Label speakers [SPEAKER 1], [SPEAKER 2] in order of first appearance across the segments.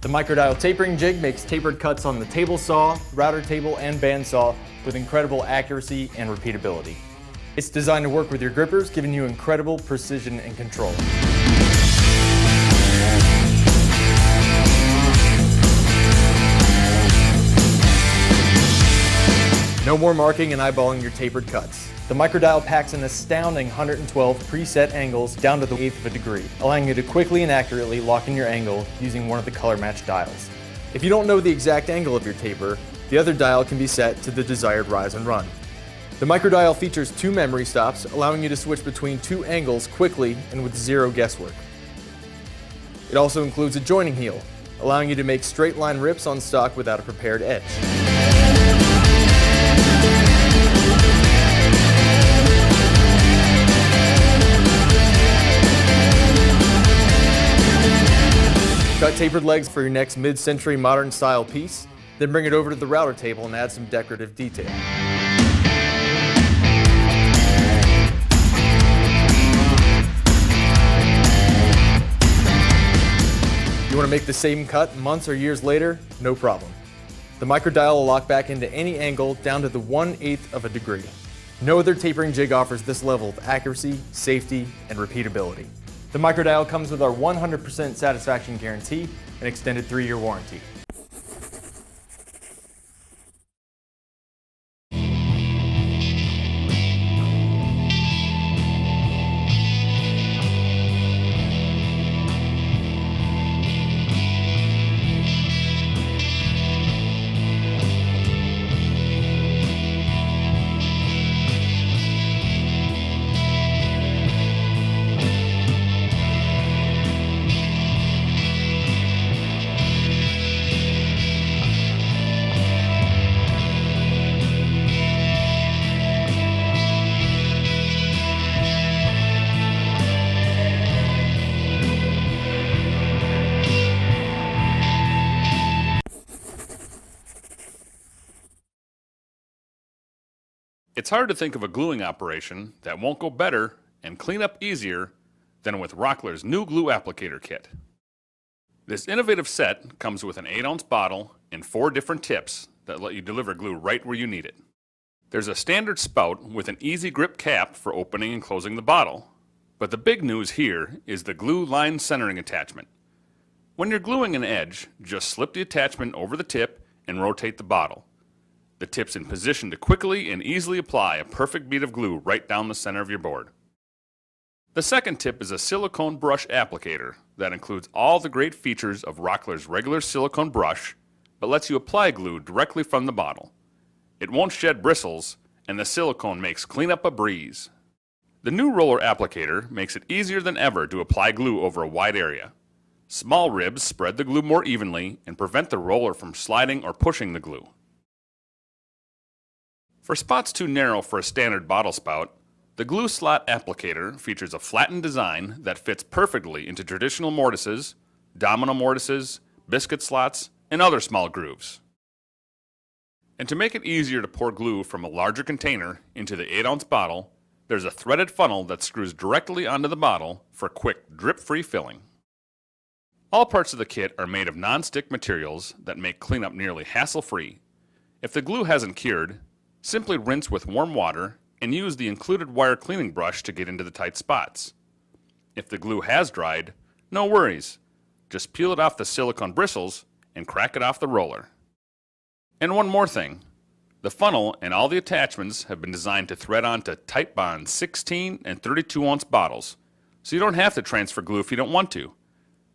[SPEAKER 1] The Microdial Tapering Jig makes tapered cuts on the table saw, router table, and bandsaw with incredible accuracy and repeatability. It's designed to work with your grippers, giving you incredible precision and control. No more marking and eyeballing your tapered cuts. The Microdial packs an astounding 112 preset angles down to the 1/8 of a degree, allowing you to quickly and accurately lock in your angle using one of the color match dials. If you don't know the exact angle of your taper, the other dial can be set to the desired rise and run. The Microdial features 2 memory stops, allowing you to switch between 2 angles quickly and with 0 guesswork. It also includes a joining heel, allowing you to make straight line rips on stock without a prepared edge. Cut tapered legs for your next mid-century modern style piece, then bring it over to the router table and add some decorative detail. You want to make the same cut months or years later? No problem. The Microdial will lock back into any angle down to the 1/8 of a degree. No other tapering jig offers this level of accuracy, safety, and repeatability. The Microdial comes with our 100% satisfaction guarantee and extended 3-year warranty.
[SPEAKER 2] It's hard to think of a gluing operation that won't go better and clean up easier than with Rockwell's new glue applicator kit. This innovative set comes with an 8-ounce bottle and 4 different tips that let you deliver glue right where you need it. There's a standard spout with an easy grip cap for opening and closing the bottle, but the big news here is the glue line centering attachment. When you're gluing an edge, just slip the attachment over the tip and rotate the bottle. The tip's in position to quickly and easily apply a perfect bead of glue right down the center of your board. The second tip is a silicone brush applicator that includes all the great features of Rockwell's regular silicone brush, but lets you apply glue directly from the bottle. It won't shed bristles, and the silicone makes cleanup a breeze. The new roller applicator makes it easier than ever to apply glue over a wide area. Small ribs spread the glue more evenly and prevent the roller from sliding or pushing the glue. For spots too narrow for a standard bottle spout, the glue slot applicator features a flattened design that fits perfectly into traditional mortises, domino mortises, biscuit slots, and other small grooves. And to make it easier to pour glue from a larger container into the 8-ounce bottle, there's a threaded funnel that screws directly onto the bottle for quick, drip-free filling. All parts of the kit are made of non-stick materials that make cleanup nearly hassle-free. If the glue hasn't cured, simply rinse with warm water and use the included wire cleaning brush to get into the tight spots. If the glue has dried, no worries. Just peel it off the silicone bristles and crack it off the roller. And one more thing. The funnel and all the attachments have been designed to thread onto Titebond 16 and 32-ounce bottles, so you don't have to transfer glue if you don't want to.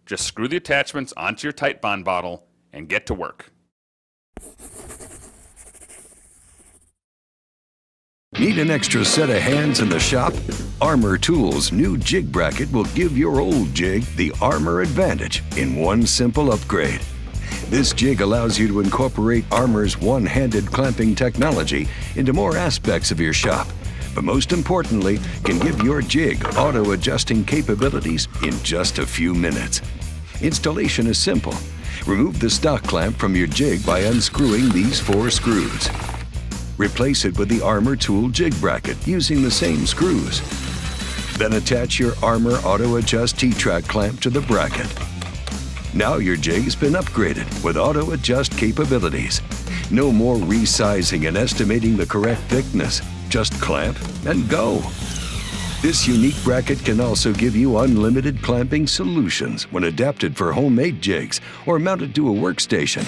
[SPEAKER 2] Just screw the attachments onto your Titebond bottle and get to work.
[SPEAKER 3] Need an extra set of hands in the shop? Armor Tools' new jig bracket will give your old jig the Armor advantage in one simple upgrade. This jig allows you to incorporate Armor's one-handed clamping technology into more aspects of your shop, but most importantly, can give your jig auto-adjusting capabilities in just a few minutes. Installation is simple. Remove the stock clamp from your jig by unscrewing these 4 screws. Replace it with the Armor Tool jig bracket using the same screws. Then attach your Armor Auto Adjust T-Track clamp to the bracket. Now your jig's been upgraded with auto adjust capabilities. No more resizing and estimating the correct thickness. Just clamp and go. This unique bracket can also give you unlimited clamping solutions when adapted for homemade jigs or mounted to a workstation.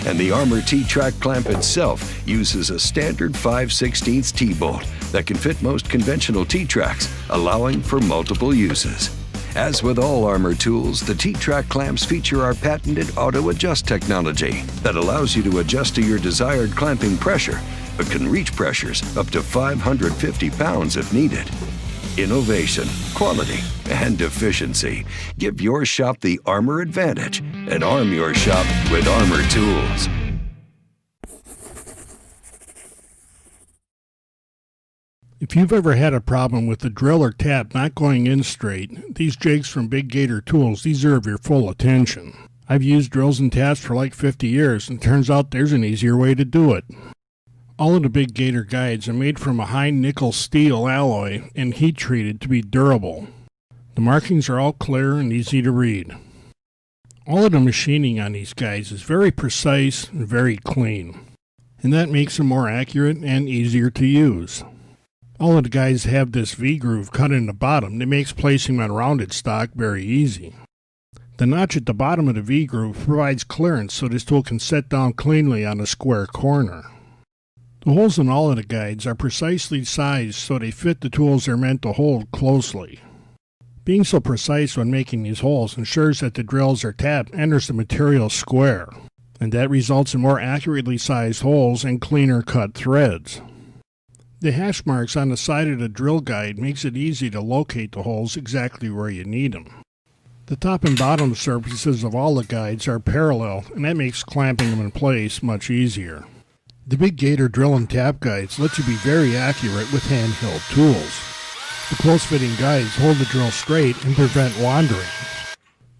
[SPEAKER 3] And the Armor T-Track clamp itself uses a standard 5/16 T-bolt that can fit most conventional T-Tracks, allowing for multiple uses. As with all Armor tools, the T-Track clamps feature our patented auto-adjust technology that allows you to adjust to your desired clamping pressure, but can reach pressures up to 550 pounds if needed. Innovation, quality, and efficiency. Give your shop the Armor advantage and arm your shop with Armor tools.
[SPEAKER 4] If you've ever had a problem with the drill or tap not going in straight, these jigs from Big Gator Tools deserve your full attention. I've used drills and taps for like 50 years, and it turns out there's an easier way to do it. All of the Big Gator guides are made from a high nickel steel alloy and heat treated to be durable. The markings are all clear and easy to read. All of the machining on these guides is very precise and very clean, and that makes them more accurate and easier to use. All of the guides have this V-groove cut in the bottom that makes placing them on rounded stock very easy. The notch at the bottom of the V-groove provides clearance so this tool can set down cleanly on a square corner. The holes in all of the guides are precisely sized so they fit the tools they're meant to hold closely. Being so precise when making these holes ensures that the drills or tap enters the material square, and that results in more accurately sized holes and cleaner cut threads. The hash marks on the side of the drill guide makes it easy to locate the holes exactly where you need them. The top and bottom surfaces of all the guides are parallel, and that makes clamping them in place much easier. The Big Gator drill and tap guides let you be very accurate with handheld tools. The close-fitting guides hold the drill straight and prevent wandering.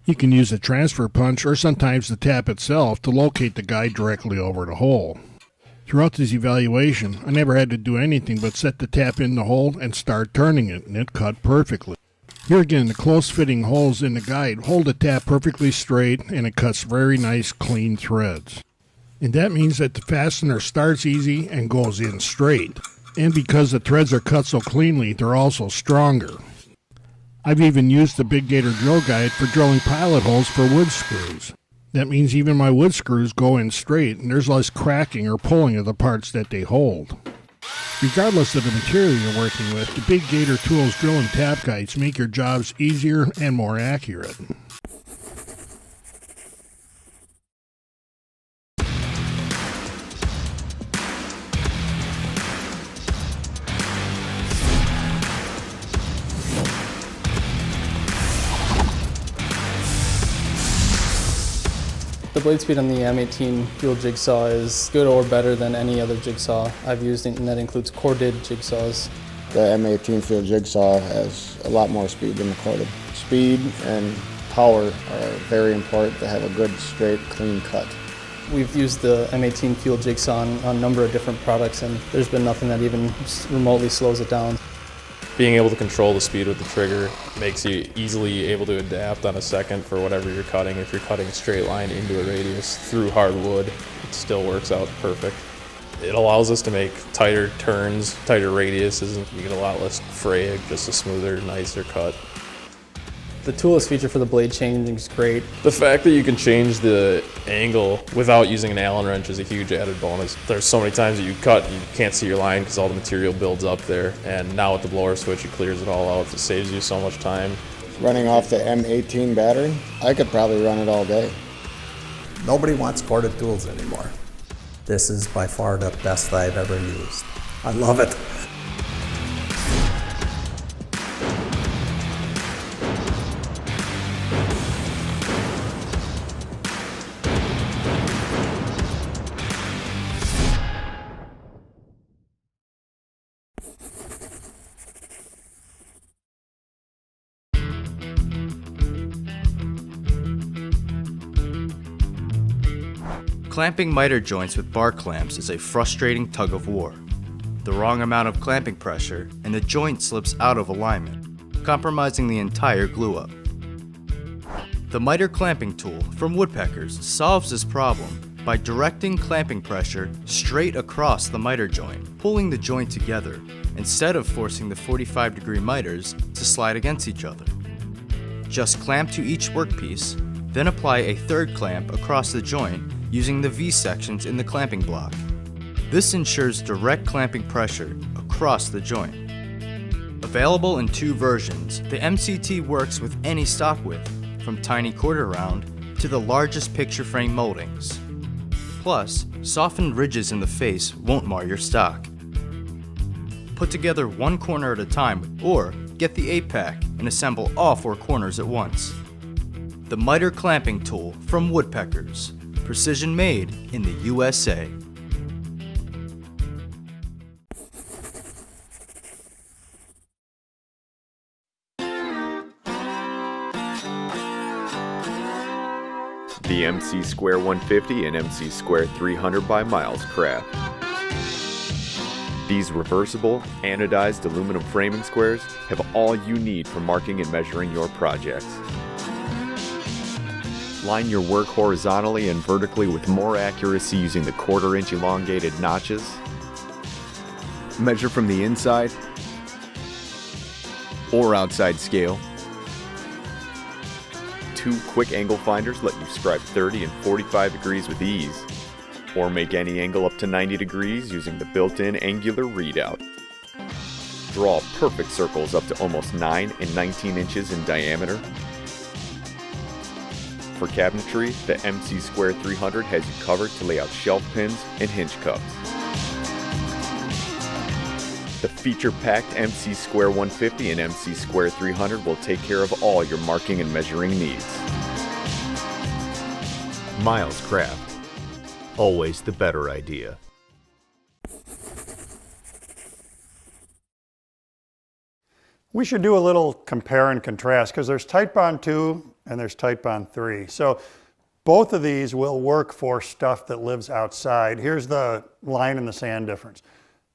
[SPEAKER 4] You can use a transfer punch or sometimes the tap itself to locate the guide directly over the hole. Throughout this evaluation, I never had to do anything but set the tap in the hole and start turning it, and it cut perfectly. Here again, the close-fitting holes in the guide hold the tap perfectly straight, and it cuts very nice, clean threads. And that means that the fastener starts easy and goes in straight. And because the threads are cut so cleanly, they're also stronger. I've even used the Big Gator drill guide for drilling pilot holes for wood screws. That means even my wood screws go in straight, and there's less cracking or pulling of the parts that they hold. Regardless of the material you're working with, the Big Gator Tools drill and tap guides make your jobs easier and more accurate.
[SPEAKER 5] The blade speed on the M18 Fuel Jigsaw is good or better than any other jigsaw I've used, and that includes corded jigsaws.
[SPEAKER 6] The M18 Fuel Jigsaw has a lot more speed than the corded. Speed and power are very important to have a good, straight, clean cut.
[SPEAKER 5] We've used the M18 Fuel Jigsaw on a number of different products, and there's been nothing that even remotely slows it down.
[SPEAKER 7] Being able to control the speed with the trigger makes you easily able to adapt on a second for whatever you're cutting. If you're cutting a straight line into a radius through hardwood, it still works out perfect. It allows us to make tighter turns, tighter radiuses, and you get a lot less fraying, just a smoother, nicer cut.
[SPEAKER 5] The toolless feature for the blade changing is great.
[SPEAKER 7] The fact that you can change the angle without using an Allen wrench is a huge added bonus. There's so many times that you cut and you can't see your line because all the material builds up there, and now with the blower switch it clears it all out. It saves you so much time.
[SPEAKER 6] Running off the M18 battery, I could probably run it all day.
[SPEAKER 8] Nobody wants corded tools anymore. This is by far the best I've ever used. I love it.
[SPEAKER 9] Clamping miter joints with bar clamps is a frustrating tug of war. The wrong amount of clamping pressure and the joint slips out of alignment, compromising the entire glue up. The miter clamping tool from Woodpeckers solves this problem by directing clamping pressure straight across the miter joint, pulling the joint together instead of forcing the 45-degree miters to slide against each other. Just clamp to each workpiece, then apply a third clamp across the joint using the V-sections in the clamping block. This ensures direct clamping pressure across the joint. Available in 2 versions, the MCT works with any stock width, from tiny quarter round to the largest picture frame moldings. Plus, softened ridges in the face won't mar your stock. Put together 1 corner at a time, or get the 8-pack and assemble all 4 corners at once. The miter clamping tool from Woodpeckers, precision made in the USA.
[SPEAKER 10] The MC Square 150 and MC Square 300 by MilesCraft. These reversible, anodized aluminum framing squares have all you need for marking and measuring your projects. Line your work horizontally and vertically with more accuracy using the 1/4 inch elongated notches. Measure from the inside or outside scale. 2 quick angle finders let you scribe 30 and 45 degrees with ease, or make any angle up to 90 degrees using the built-in angular readout. Draw perfect circles up to almost 9 and 19 inches in diameter. For cabinetry, the MC Square 300 has you covered to lay out shelf pins and hinge cups. The feature-packed MC Square 150 and MC Square 300 will take care of all your marking and measuring needs. MilesCraft. Always the better idea.
[SPEAKER 11] We should do a little compare and contrast because there's Titebond 2 and there's Titebond 3. So both of these will work for stuff that lives outside. Here's the line in the sand difference.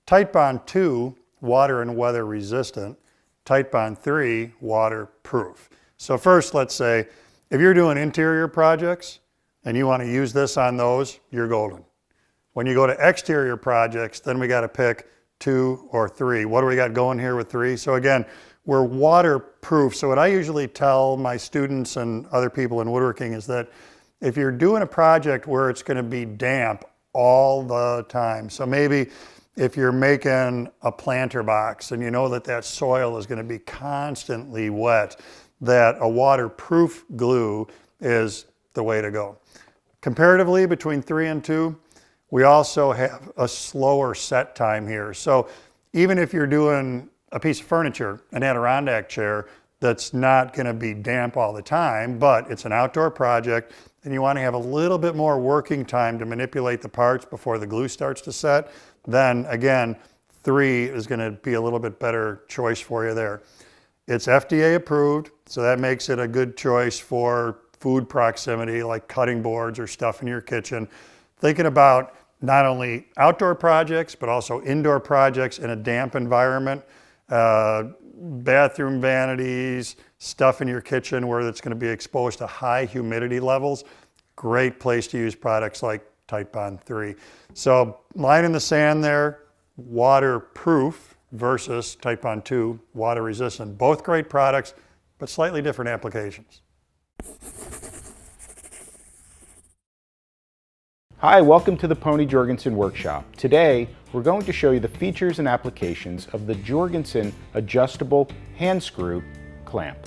[SPEAKER 11] Titebond 2, water and weather resistant. Titebond 3, waterproof. So first, let's say, if you're doing interior projects and you want to use this on those, you're golden. When you go to exterior projects, then we got to pick 2 or 3. What do we got going here with 3? So again, we're waterproof. So what I usually tell my students and other people in woodworking is that if you're doing a project where it's going to be damp all the time, so maybe if you're making a planter box and you know that that soil is going to be constantly wet, that a waterproof glue is the way to go. Comparatively, between 3 and 2, we also have a slower set time here. So even if you're doing a piece of furniture, an Adirondack chair, that's not going to be damp all the time, but it's an outdoor project and you want to have a little bit more working time to manipulate the parts before the glue starts to set, then again, 3 is going to be a little bit better choice for you there. It's FDA approved, so that makes it a good choice for food proximity, like cutting boards or stuff in your kitchen. Thinking about not only outdoor projects, but also indoor projects in a damp environment, bathroom vanities, stuff in your kitchen where it's going to be exposed to high humidity levels. Great place to use products like Titebond 3. So line in the sand there, waterproof versus Titebond 2, water resistant. Both great products, but slightly different applications.
[SPEAKER 12] Hi, welcome to the Pony Jorgensen workshop. Today, we're going to show you the features and applications of the Jorgensen adjustable hand screw clamp.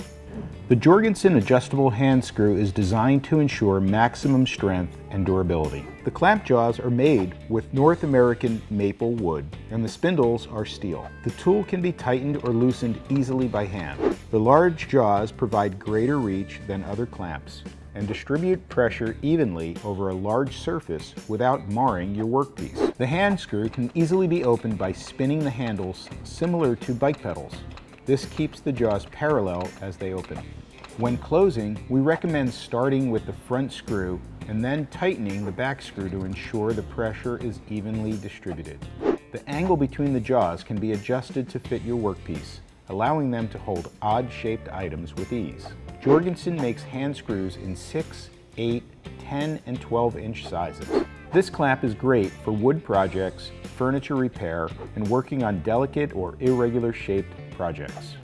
[SPEAKER 12] The Jorgensen adjustable hand screw is designed to ensure maximum strength and durability. The clamp jaws are made with North American maple wood and the spindles are steel. The tool can be tightened or loosened easily by hand. The large jaws provide greater reach than other clamps and distribute pressure evenly over a large surface without marring your workpiece. The hand screw can easily be opened by spinning the handles similar to bike pedals. This keeps the jaws parallel as they open. When closing, we recommend starting with the front screw and then tightening the back screw to ensure the pressure is evenly distributed. The angle between the jaws can be adjusted to fit your workpiece, allowing them to hold odd-shaped items with ease. Jorgensen makes hand screws in 6, 8, 10, and 12-inch sizes. This clamp is great for wood projects, furniture repair, and working on delicate or irregular shaped projects.